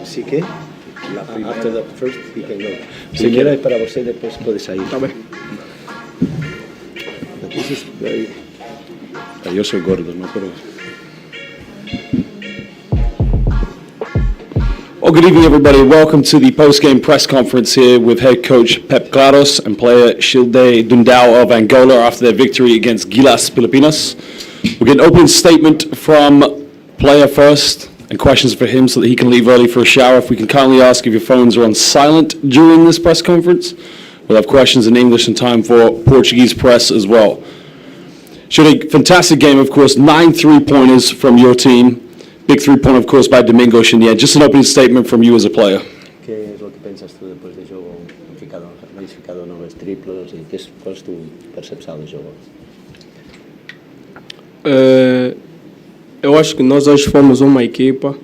Sí que after the first he can go. Primera es para você, depois pode sair. Tá bem. But this is very... Yo soy gordo, no pero... Well, good evening, everybody. Welcome to the post-game press conference here with head coach Pep Claros and player Shilde Dundao of Angola after their victory against Gilas Filipinas. We'll get an opening statement from player first and questions for him so that he can leave early for a shower. If we can kindly ask if your phones are on silent during this press conference. We'll have questions in English and time for Portuguese press as well. Shilde, fantastic game, of course. 9 3-pointers from your team. Big 3-pointer, of course, by Domingos in the end. Just an opening statement from you as a player. ¿Qué es lo que piensas tú después del juego? Habéis ficado 9 triplos e qual é tu percepção do jogo? Eu acho que nós hoje fomos uma equipa.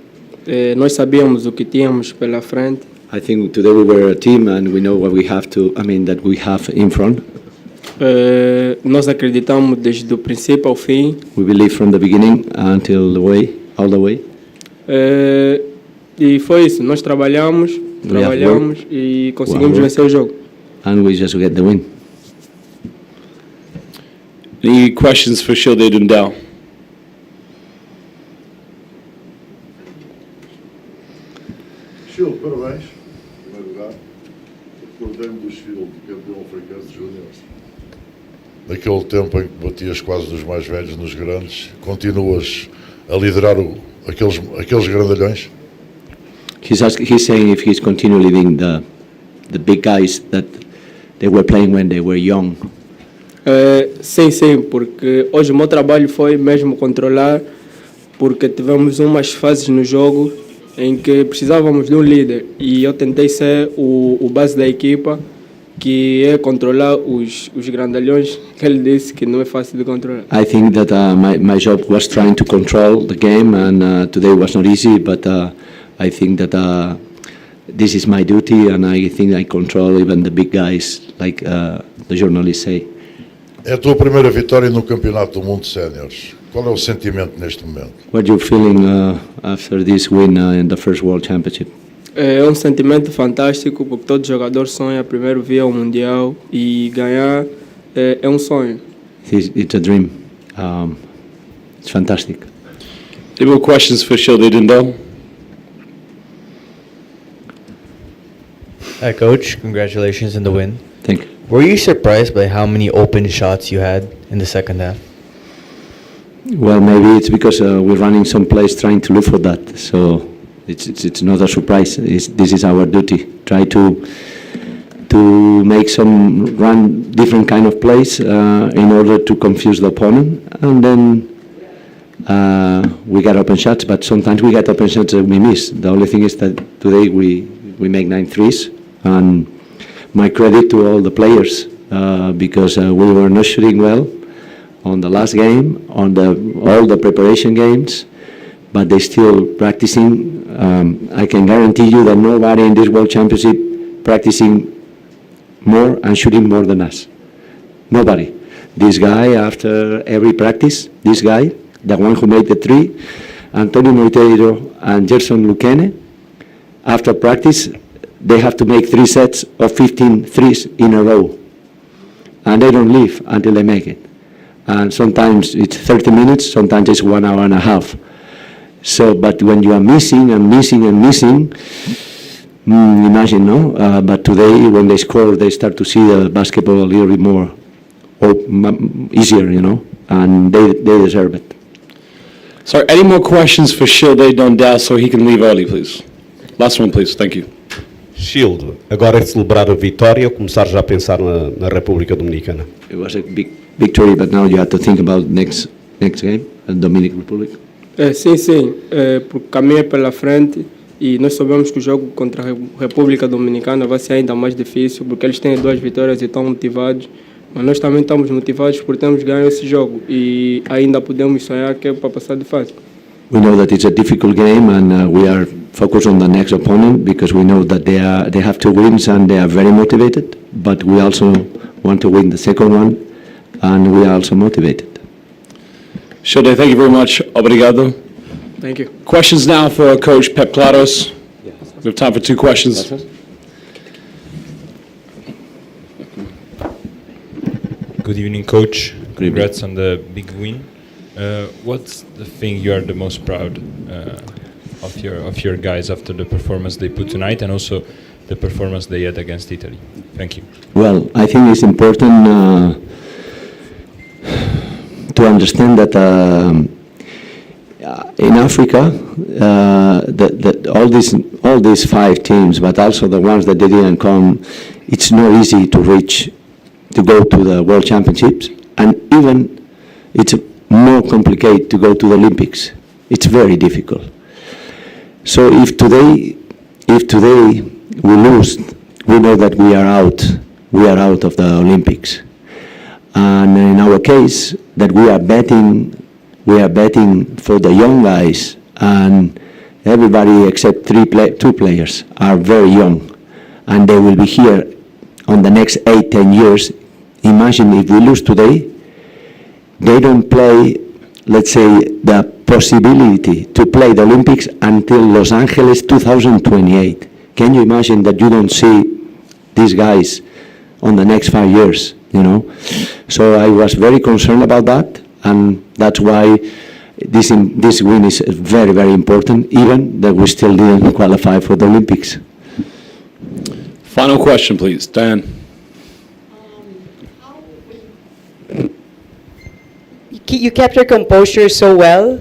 Nós sabíamos o que tínhamos pela frente. I think today we were a team and we know what we have that we have in front. Nós acreditamos desde o princípio ao fim. We believe from the beginning until all the way. E foi isso. Nós trabalhamos e conseguimos vencer o jogo. And we just get the win. Any questions for Shilde Dundao? Chile, parabéns, em primeiro lugar. Recordei-me do Chile, campeão africano de júniores. Naquele tempo em que batias quase nos mais velhos, nos grandes, continuas a liderar aqueles grandalhões? He's saying if he's continue leading the big guys that they were playing when they were young. Sim, porque hoje o meu trabalho foi mesmo controlar, porque tivemos umas fases no jogo em que precisávamos de um líder e eu tentei ser o base da equipa, que é controlar os grandalhões, que ele disse que não é fácil de controlar. I think that my job was trying to control the game and today was not easy, but I think that this is my duty and I think I control even the big guys, like the journalists say. É a tua primeira vitória no Campeonato do Mundo de Séniores. Qual é o sentimento neste momento? What you're feeling after this win in the first World Championship? É um sentimento fantástico, porque todo jogador sonha primeiro vir ao Mundial e ganhar é um sonho. It's a dream. It's fantastic. Any more questions for Shilde Dundao? Hi, Coach. Congratulations on the win. Thank you. Were you surprised by how many open shots you had in the second half? Well, maybe it's because we're running some plays trying to look for that. So it's not a surprise. This is our duty. Try to make some run different kind of plays in order to confuse the opponent, and then we get open shots. But sometimes we get open shots that we miss. The only thing is that today we make 9 threes, and my credit to all the players because we were not shooting well on the last game, on all the preparation games, but they still practicing. I can guarantee you that nobody in this World Championship practicing more and shooting more than us. Nobody. This guy, after every practice, this guy, the one who made the 3, Antonio Monteiro and Gerson Lucene, after practice, they have to make 3 sets of 15 threes in a row. And they don't leave until they make it. And sometimes it's 30 minutes, sometimes it's 1 hour and a half. So, but when you are missing and missing and missing, imagine, no? But today, when they score, they start to see the basketball a little bit more easier, and they deserve it. Sorry, any more questions for Shilde Dundao so he can leave early, please? Last one, please. Thank you. Shilde, agora é celebrar a vitória ou começar já a pensar na República Dominicana? It was a big victory, but now you have to think about next game, the Dominican Republic. Sim, porque caminha pela frente e nós sabemos que o jogo contra a República Dominicana vai ser ainda mais difícil, porque eles têm 2 vitórias e estão motivados, mas nós também estamos motivados por termos ganho esse jogo e ainda podemos sonhar que é para passar de fase. We know that it's a difficult game and we are focused on the next opponent because we know that they have 2 wins and they are very motivated, but we also want to win the second one and we are also motivated. Shilde, thank you very much. Obrigado. Thank you. Questions now for Coach Pep Claros. Yes. We have time for two questions. Good evening, Coach. evening. Congrats on the big win. What's the thing you are the most proud of your guys after the performance they put tonight, and also the performance they had against Italy? Thank you. Well, I think it's important to understand that in Africa, all these 5 teams, but also the ones that they didn't come, it's not easy to reach, to go to the World Championships, and even it's more complicated to go to the Olympics. It's very difficult. So if today we lose, we know that we are out of the Olympics. And in our case, that we are betting for the young guys, and everybody except 2 players are very young, and they will be here on the next 8-10 years. Imagine if we lose today, they don't play, let's say, the possibility to play the Olympics until Los Angeles 2028. Can you imagine that you don't see these guys on the next 5 years, you know? So I was very concerned about that, and that's why this win is very, very important, even that we still didn't qualify for the Olympics. Final question, please. Dan. You kept your composure so well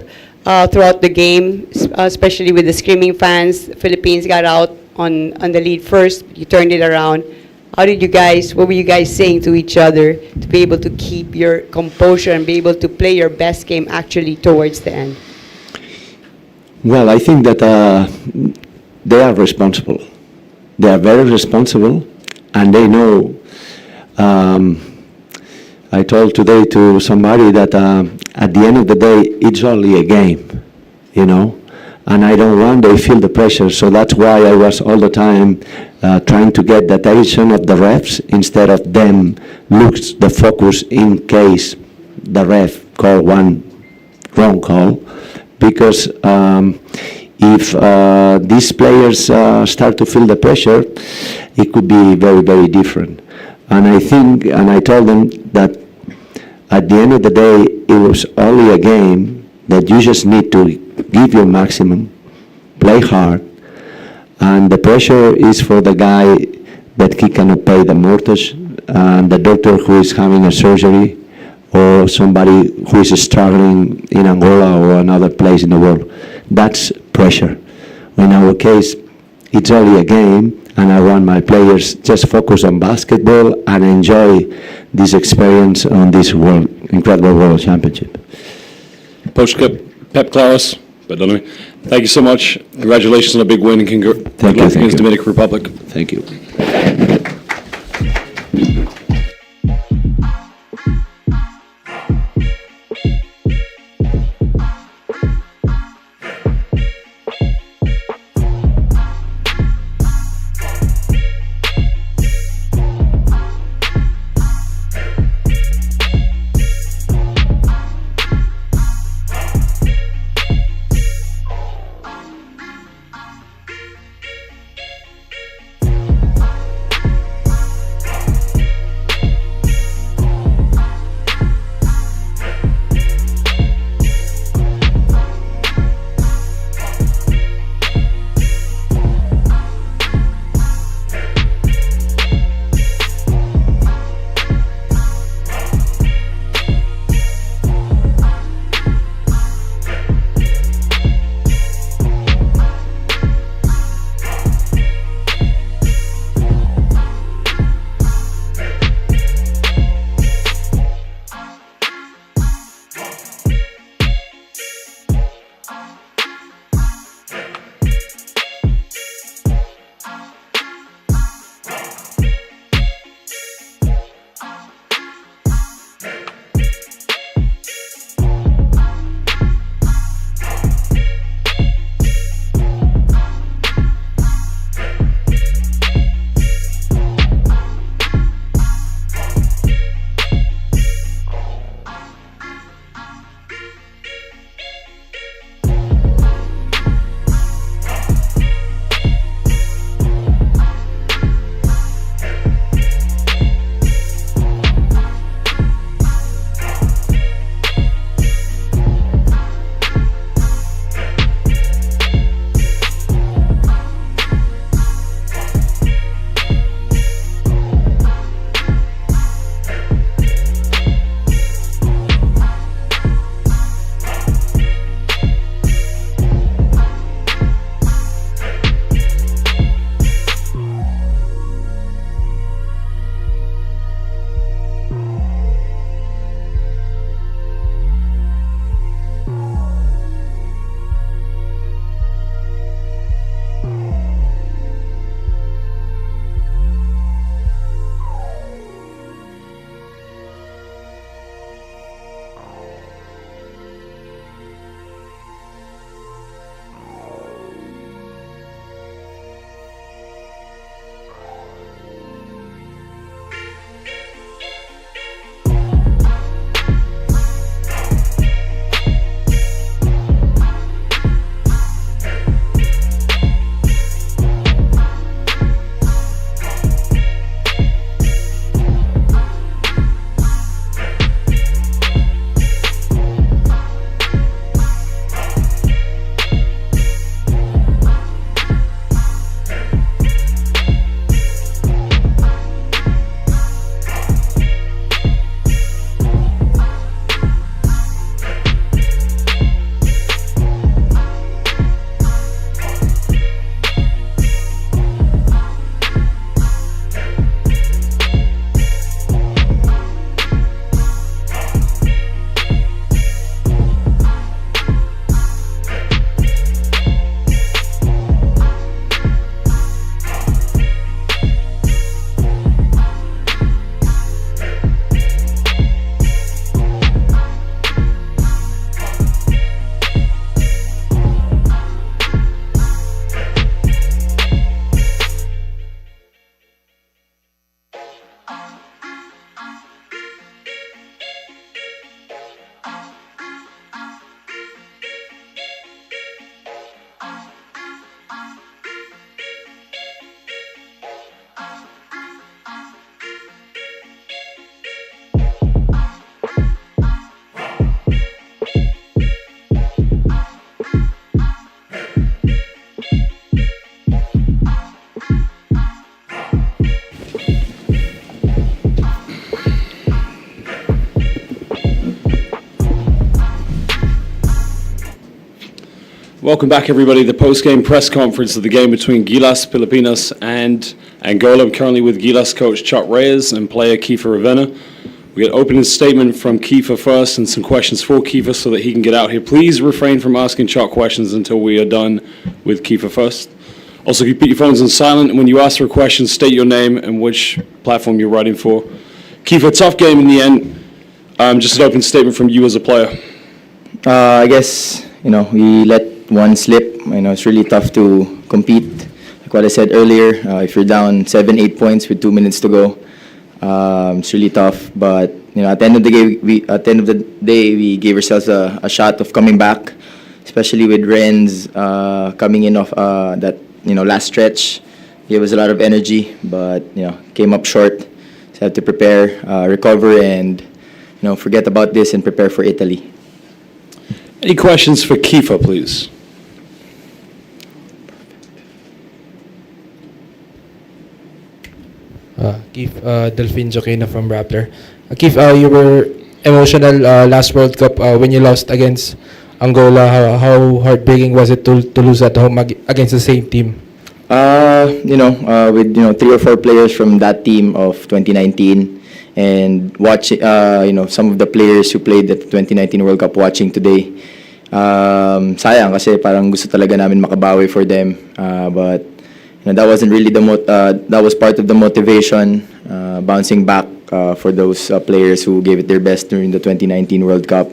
throughout the game, especially with the screaming fans. The Philippines got out on the lead first. You turned it around. What were you guys saying to each other to be able to keep your composure and be able to play your best game actually towards the end? Well, I think that they are responsible. They are very responsible, and they know. I told today to somebody that at the end of the day, it's only a game, you know, and I don't want they feel the pressure. So that's why I was all the time trying to get the attention of the refs instead of them lose the focus in case the ref call one wrong call, because if these players start to feel the pressure, it could be very, very different. And I think, and I told them that at the end of the day, it was only a game that you just need to give your maximum, play hard, and the pressure is for the guy that he cannot pay the mortgage, and the doctor who is having a surgery, or somebody who is struggling in Angola or another place in the world. That's pressure. In our case, it's only a game, and I want my players just focus on basketball and enjoy this experience on this incredible World Championship. Coach Pep Claros, thank you so much. Congratulations on a big win, and good luck against Dominican Republic. Thank you. Welcome back, everybody. The post-game press conference of the game between Gilas, Filipinas, and Angola. I'm currently with Gilas coach Chot Reyes and player Kiefer Ravenna. We get an opening statement from Kiefer first and some questions for Kiefer so that he can get out here. Please refrain from asking Chot questions until we are done with Kiefer first. Also, if you put your phones on silent, and when you ask for a question, state your name and which platform you're writing for. Kiefer, tough game in the end. Just an open statement from you as a player. I guess, we let one slip. It's really tough to compete. Like what I said earlier, if you're down 7-8 points with 2 minutes to go, it's really tough. But at the end of the day, we gave ourselves a shot of coming back, especially with Renz coming in off that last stretch. Gave us a lot of energy, but came up short. So have to prepare, recover, and forget about this and prepare for Italy. Any questions for Kiefer, please? Keith, Delphine Joquina from Raptor. Keith, you were emotional last World Cup when you lost against Angola. How heartbreaking was it to lose at home against the same team? With 3 or 4 players from that team of 2019, and watching, some of the players who played at the 2019 World Cup watching today. Sayang kasi parang gusto talaga namin makabawi for them, but that wasn't really that was part of the motivation, bouncing back for those players who gave it their best during the 2019 World Cup.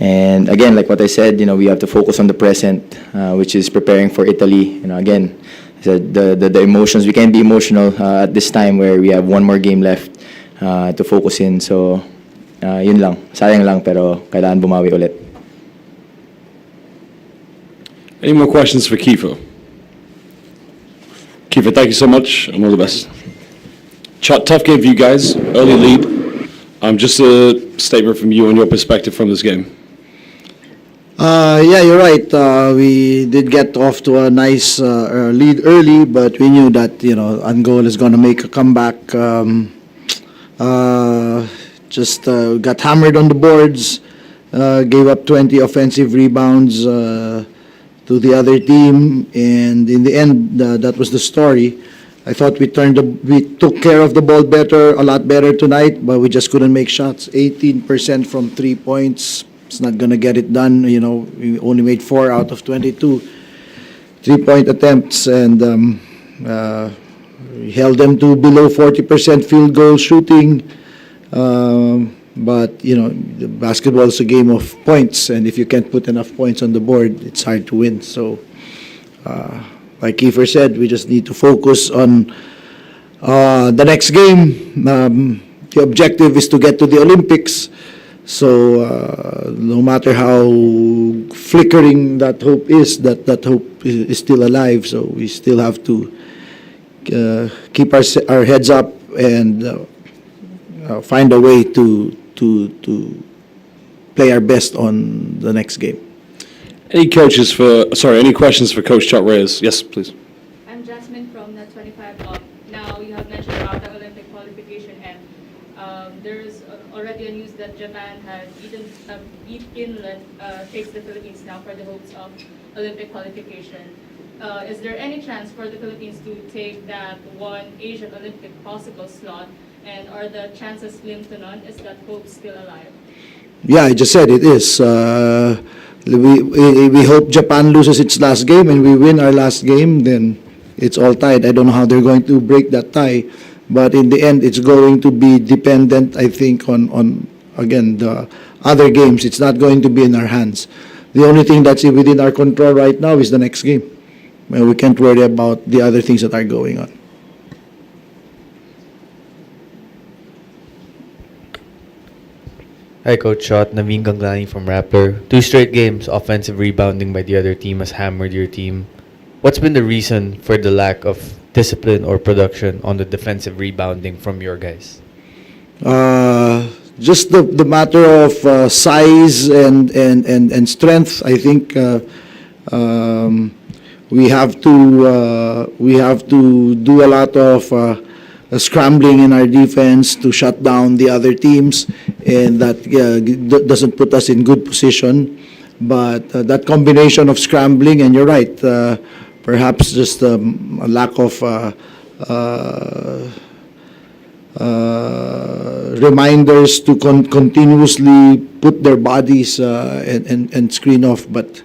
And again, like what I said, we have to focus on the present, which is preparing for Italy. Again, the emotions, we can't be emotional at this time where we have one more game left to focus in. So, yun lang. Sayang lang, pero kailangan bumawi ulit. Any more questions for Kiefer? Kiefer, thank you so much, and all the best. Tough game for you guys, early lead. Just a statement from you and your perspective from this game. Yeah, you're right. We did get off to a nice lead early, but we knew that Angola is going to make a comeback. Just got hammered on the boards, gave up 20 offensive rebounds to the other team, and in the end, that was the story. I thought we took care of the ball better, a lot better tonight, but we just couldn't make shots. 18% from 3 points. It's not going to get it done. We only made 4 out of 22 3-point attempts, and we held them to below 40% field goal shooting. But the basketball is a game of points, and if you can't put enough points on the board, it's hard to win. So, like Kiefer said, we just need to focus on the next game. The objective is to get to the Olympics. So, no matter how flickering that hope is, that hope is still alive. So we still have to keep our heads up and find a way to play our best on the next game. Any questions for Coach Chot Reyes? Yes, please. I'm Jasmine from Net 25. Now you have mentioned about the Olympic qualification, and there's already a news that Japan has beat Finland, takes the Philippines now for the hopes of Olympic qualification. Is there any chance for the Philippines to take that one Asian Olympic possible slot? And are the chances slim to none? Is that hope still alive? Yeah, I just said it is. We hope Japan loses its last game and we win our last game, then it's all tied. I don't know how they're going to break that tie, but in the end, it's going to be dependent, I think, on again, the other games. It's not going to be in our hands. The only thing that's within our control right now is the next game. We can't worry about the other things that are going on. Hi, Coach Shot. Naveen Ganglani from Raptor. 2 straight games, offensive rebounding by the other team has hammered your team. What's been the reason for the lack of discipline or production on the defensive rebounding from your guys? Just the matter of size and strength. I think we have to do a lot of scrambling in our defense to shut down the other teams, and that doesn't put us in good position. But that combination of scrambling, and you're right, perhaps just a lack of reminders to continuously put their bodies and screen off. But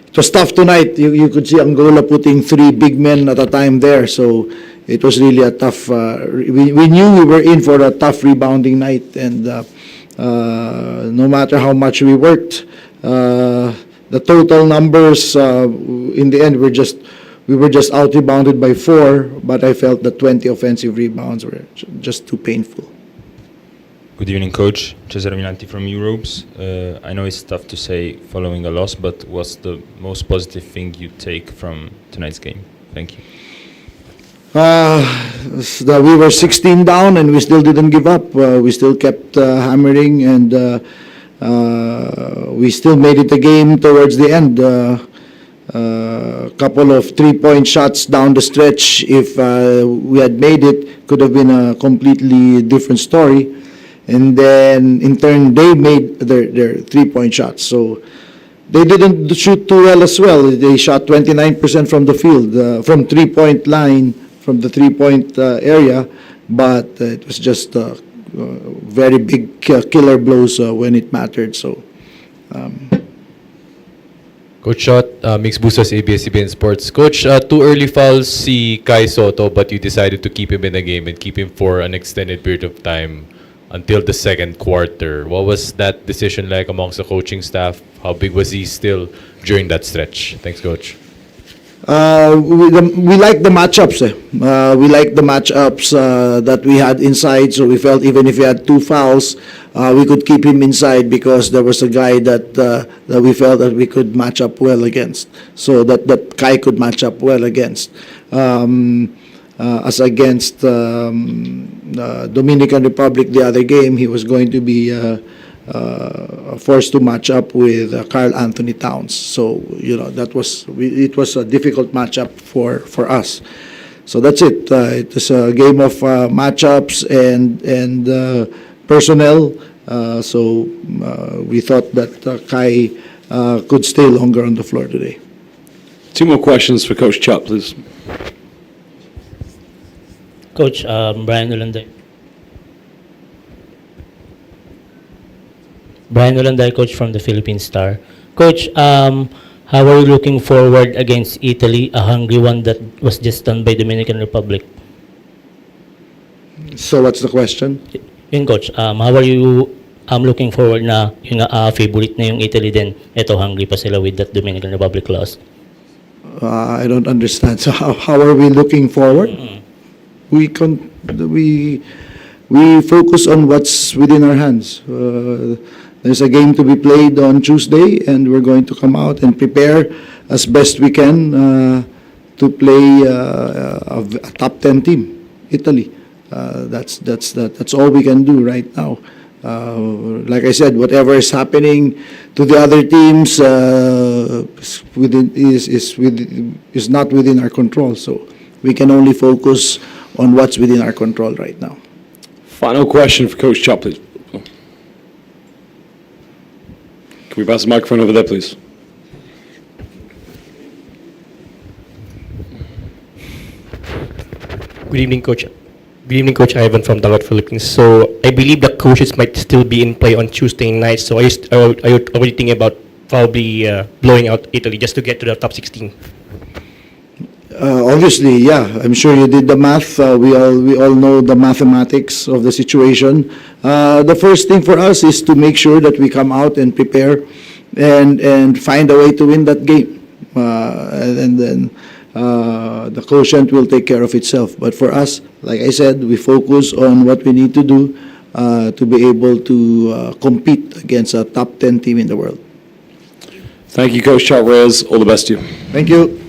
it was tough tonight. You could see Angola putting 3 big men at a time there. So it was really a tough. We knew we were in for a tough rebounding night, and no matter how much we worked, the total numbers in the end we were just out rebounded by 4. But I felt that 20 offensive rebounds were just too painful. Good evening, Coach. Cesare Milanti from Eurobes. I know it's tough to say following a loss, but what's the most positive thing you take from tonight's game? Thank you. That we were 16 down and we still didn't give up. We still kept hammering, and we still made it a game towards the end. Couple of 3-point shots down the stretch. If we had made it, could have been a completely different story. And then in turn, they made their 3-point shots. So they didn't shoot too well as well. They shot 29% from the field, from 3-point line, from the 3-point area. But it was just very big killer blows when it mattered. So. Coach Shot, Mix Bustos, ABS-CBN Sports. Coach, 2 early fouls si Kai Soto, but you decided to keep him in the game and keep him for an extended period of time until the second quarter. What was that decision like amongst the coaching staff? How big was he still during that stretch? Thanks, Coach. We like the matchups. We like the matchups that we had inside, so we felt even if we had 2 fouls, we could keep him inside because there was a guy that we felt that we could match up well against. So that Kai could match up well against. As against Dominican Republic, the other game, he was going to be forced to match up with Karl Anthony Towns. So, it was a difficult matchup for us. So that's it. It was a game of matchups and personnel. So we thought that Kai could stay longer on the floor today. 2 more questions for Coach Chop, please. Coach, Brian Ulanday. Brian Ulanday, coach from the Philippine Star. Coach, how are you looking forward against Italy, a hungry one that was just done by Dominican Republic? So what's the question? Yun, Coach, how are you looking forward na yung favorite na yung Italy, then eto hungry pa sila with that Dominican Republic loss? I don't understand. So how are we looking forward? We focus on what's within our hands. There's a game to be played on Tuesday, and we're going to come out and prepare as best we can to play a top 10 team, Italy. That's all we can do right now. Like I said, whatever is happening to the other teams is not within our control. So we can only focus on what's within our control right now. Final question for Coach Chop, please. Can we pass the microphone over there, please? Good evening, Coach. Good evening, Coach Ivan from Dagat Philippines. So I believe the coaches might still be in play on Tuesday night. So are you already thinking about probably blowing out Italy just to get to the top 16? Obviously, yeah. I'm sure you did the math. We all know the mathematics of the situation. The first thing for us is to make sure that we come out and prepare and find a way to win that game. And then the quotient will take care of itself. But for us, like I said, we focus on what we need to do to be able to compete against a top 10 team in the world. Thank you, Coach Chop Reyes. All the best to you. Thank you.